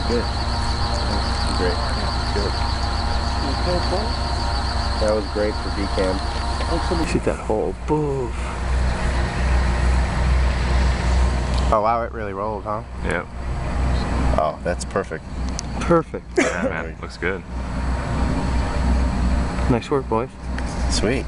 Good. Great. Good. That was great for VCAM. Shoot that hole. Boof. Oh wow, it really rolled, huh? Yep. Oh, that's perfect. Perfect. Yeah, man. Looks good. Nice work, boys. Sweet.